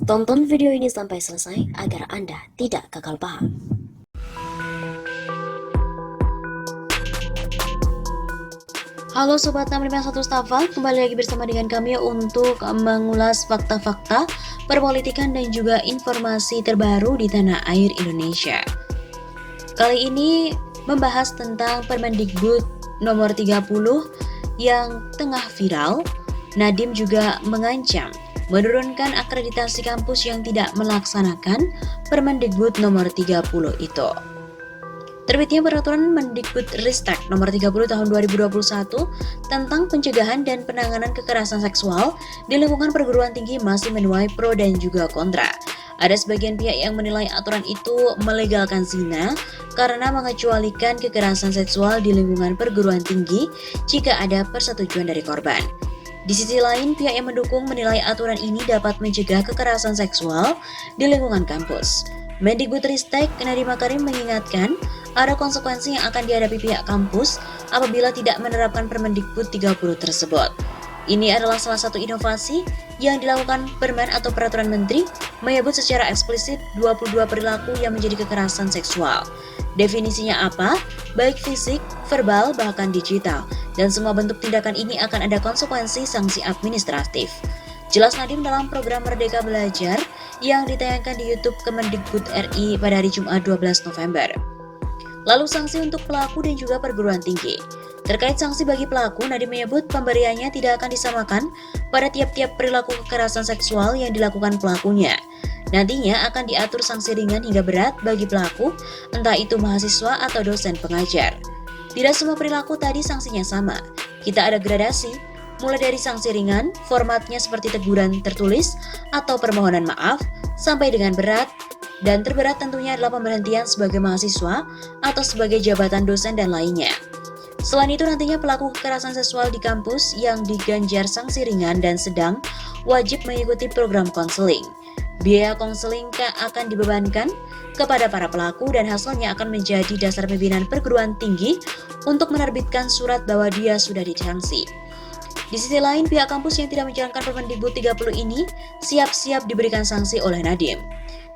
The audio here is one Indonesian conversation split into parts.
Tonton video ini sampai selesai agar Anda tidak gagal paham. Halo Sobat 651 Stafa, kembali lagi bersama dengan kami untuk mengulas fakta-fakta perpolitikan dan juga informasi terbaru di tanah air Indonesia. Kali ini membahas tentang Permendikbud nomor 30 yang tengah viral. Nadiem juga mengancam menurunkan akreditasi kampus yang tidak melaksanakan Permendikbud nomor 30 itu. Terbitnya peraturan Mendikbudristek nomor 30 tahun 2021 tentang pencegahan dan penanganan kekerasan seksual di lingkungan perguruan tinggi masih menuai pro dan juga kontra. Ada sebagian pihak yang menilai aturan itu melegalkan zina karena mengecualikan kekerasan seksual di lingkungan perguruan tinggi jika ada persetujuan dari korban. Di sisi lain, pihak yang mendukung menilai aturan ini dapat mencegah kekerasan seksual di lingkungan kampus. Mendikbudristek Nadiem Makarim mengingatkan ada konsekuensi yang akan dihadapi pihak kampus apabila tidak menerapkan Permendikbud 30 tersebut. Ini adalah salah satu inovasi yang dilakukan Permen atau Peraturan Menteri menyebut secara eksplisit 22 perilaku yang menjadi kekerasan seksual. Definisinya apa? Baik fisik, verbal, bahkan digital. Dan semua bentuk tindakan ini akan ada konsekuensi sanksi administratif. Jelas Nadiem dalam program Merdeka Belajar yang ditayangkan di YouTube Kemendikbud RI pada hari Jumat 12 November. Lalu sanksi untuk pelaku dan juga perguruan tinggi. Terkait sanksi bagi pelaku, Nadiem menyebut pemberiannya tidak akan disamakan pada tiap-tiap perilaku kekerasan seksual yang dilakukan pelakunya. Nantinya akan diatur sanksi ringan hingga berat bagi pelaku, entah itu mahasiswa atau dosen pengajar. Tidak semua perilaku tadi sanksinya sama. Kita ada gradasi, mulai dari sanksi ringan, formatnya seperti teguran tertulis atau permohonan maaf, sampai dengan berat, dan terberat tentunya adalah pemberhentian sebagai mahasiswa atau sebagai jabatan dosen dan lainnya. Selain itu nantinya pelaku kekerasan seksual di kampus yang diganjar sanksi ringan dan sedang wajib mengikuti program konseling. Biaya konseling akan dibebankan kepada para pelaku dan hasilnya akan menjadi dasar pimpinan perguruan tinggi untuk menerbitkan surat bahwa dia sudah disanksi. Di sisi lain, pihak kampus yang tidak menjalankan Permendikbud 30 ini siap-siap diberikan sanksi oleh Nadiem.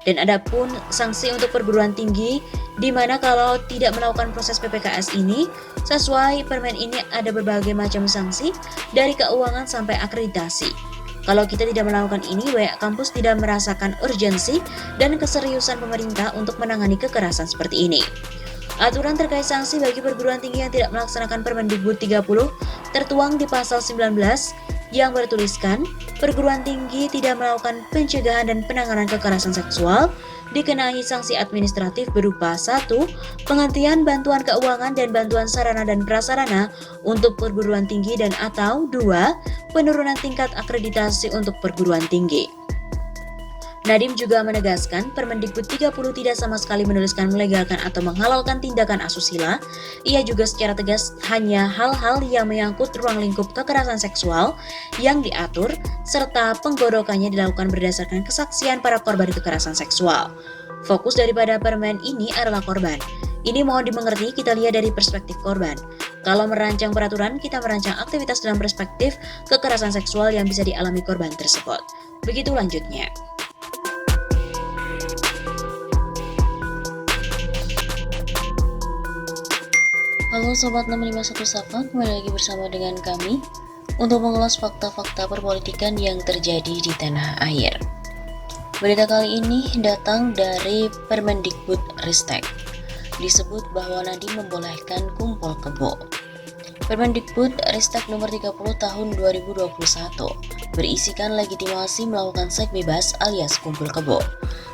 Dan ada pun sanksi untuk perguruan tinggi, di mana kalau tidak melakukan proses PPKS ini, sesuai permen ini ada berbagai macam sanksi, dari keuangan sampai akreditasi. Kalau kita tidak melakukan ini, banyak kampus tidak merasakan urgensi dan keseriusan pemerintah untuk menangani kekerasan seperti ini. Aturan terkait sanksi bagi perguruan tinggi yang tidak melaksanakan Permendikbud 30 tertuang di pasal 19 yang bertuliskan perguruan tinggi tidak melakukan pencegahan dan penanganan kekerasan seksual dikenai sanksi administratif berupa 1. Penghentian bantuan keuangan dan bantuan sarana dan prasarana untuk perguruan tinggi dan atau 2. Penurunan tingkat akreditasi untuk perguruan tinggi. Nadiem juga menegaskan Permendikbud 30 tidak sama sekali menuliskan melegalkan atau menghalalkan tindakan asusila. Ia juga secara tegas hanya hal-hal yang menyangkut ruang lingkup kekerasan seksual yang diatur serta penggodokannya dilakukan berdasarkan kesaksian para korban kekerasan seksual. Fokus daripada permen ini adalah korban. Ini mohon dimengerti, kita lihat dari perspektif korban. Kalau merancang peraturan, kita merancang aktivitas dalam perspektif kekerasan seksual yang bisa dialami korban tersebut. Begitu lanjutnya. Halo Sobat 651 Safa, kembali lagi bersama dengan kami untuk mengulas fakta-fakta perpolitikan yang terjadi di tanah air. Berita kali ini datang dari Permendikbudristek. Disebut bahwa Nadiem membolehkan kumpul kebo. Permendikbudristek nomor 30 tahun 2021 berisikan legitimasi melakukan seks bebas alias kumpul kebo.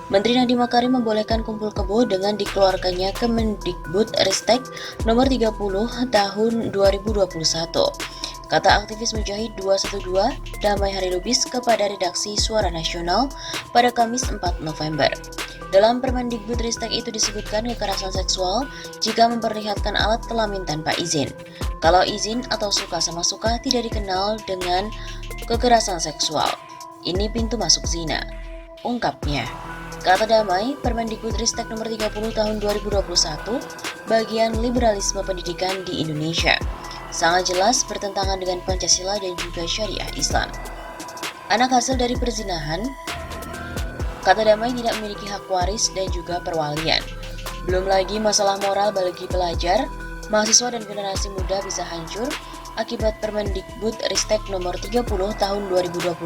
Menteri Nadiem Makarim membolehkan kumpul kebo dengan dikeluarkannya Kemendikbudristek nomor 30 tahun 2021. Kata aktivis Mujahid 212 Damai Hari Lubis kepada redaksi Suara Nasional pada Kamis 4 November. Dalam Permendikbudristek itu disebutkan kekerasan seksual jika memperlihatkan alat kelamin tanpa izin. Kalau izin atau suka sama suka tidak dikenal dengan kekerasan seksual. Ini pintu masuk zina, ungkapnya. Kata Damai, Permendikbudristek nomor 30 tahun 2021 bagian liberalisme pendidikan di Indonesia. Sangat jelas bertentangan dengan Pancasila dan juga syariah Islam. Anak hasil dari perzinahan Kata damai tidak memiliki hak waris dan juga perwalian. Belum lagi masalah moral bagi pelajar, mahasiswa dan generasi muda bisa hancur akibat Permendikbudristek nomor 30 tahun 2021.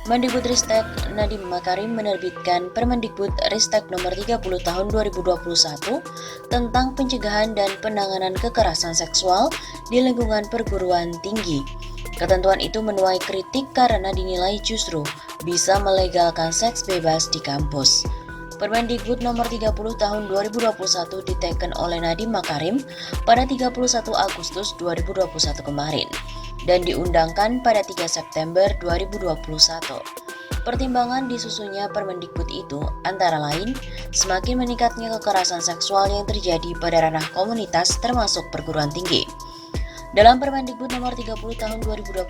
Mendikbudristek Nadiem Makarim menerbitkan Permendikbudristek nomor 30 tahun 2021 tentang pencegahan dan penanganan kekerasan seksual di lingkungan perguruan tinggi. Ketentuan itu menuai kritik karena dinilai justru bisa melegalkan seks bebas di kampus. Permendikbud nomor 30 tahun 2021 diteken oleh Nadiem Makarim pada 31 Agustus 2021 kemarin dan diundangkan pada 3 September 2021. Pertimbangan disusunnya Permendikbud itu antara lain semakin meningkatnya kekerasan seksual yang terjadi pada ranah komunitas termasuk perguruan tinggi. Dalam Permendikbud nomor 30 tahun 2021,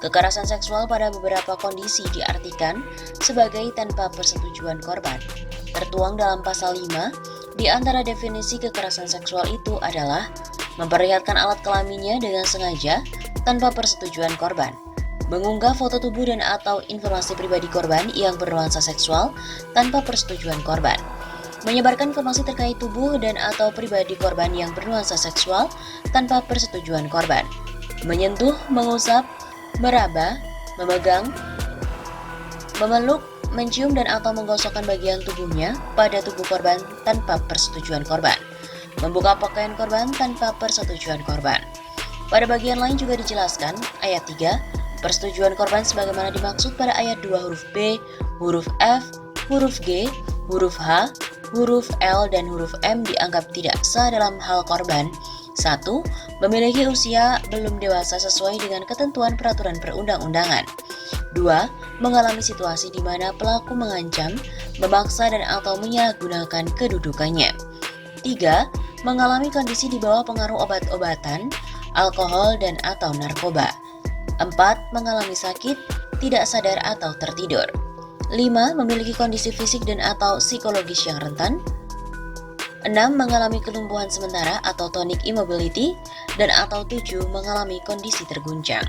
kekerasan seksual pada beberapa kondisi diartikan sebagai tanpa persetujuan korban. Tertuang dalam pasal 5, di antara definisi kekerasan seksual itu adalah memperlihatkan alat kelaminnya dengan sengaja tanpa persetujuan korban, mengunggah foto tubuh dan atau informasi pribadi korban yang bernuansa seksual tanpa persetujuan korban, menyebarkan informasi terkait tubuh dan atau pribadi korban yang bernuansa seksual tanpa persetujuan korban, menyentuh, mengusap, meraba, memegang, memeluk, mencium dan atau menggosokkan bagian tubuhnya pada tubuh korban tanpa persetujuan korban, membuka pakaian korban tanpa persetujuan korban. Pada bagian lain juga dijelaskan, ayat 3, persetujuan korban sebagaimana dimaksud pada ayat 2 huruf B, huruf F, huruf G, huruf H, huruf L, dan huruf M dianggap tidak sah dalam hal korban 1. Memiliki usia belum dewasa sesuai dengan ketentuan peraturan perundang-undangan. 2. Mengalami situasi di mana pelaku mengancam, memaksa dan atau menyalahgunakan kedudukannya. 3. Mengalami kondisi di bawah pengaruh obat-obatan, alkohol dan atau narkoba. 4. Mengalami sakit, tidak sadar atau tertidur. 5. Memiliki kondisi fisik dan atau psikologis yang rentan. 6. Mengalami kelumpuhan sementara atau tonic immobility dan atau 7. Mengalami kondisi terguncang.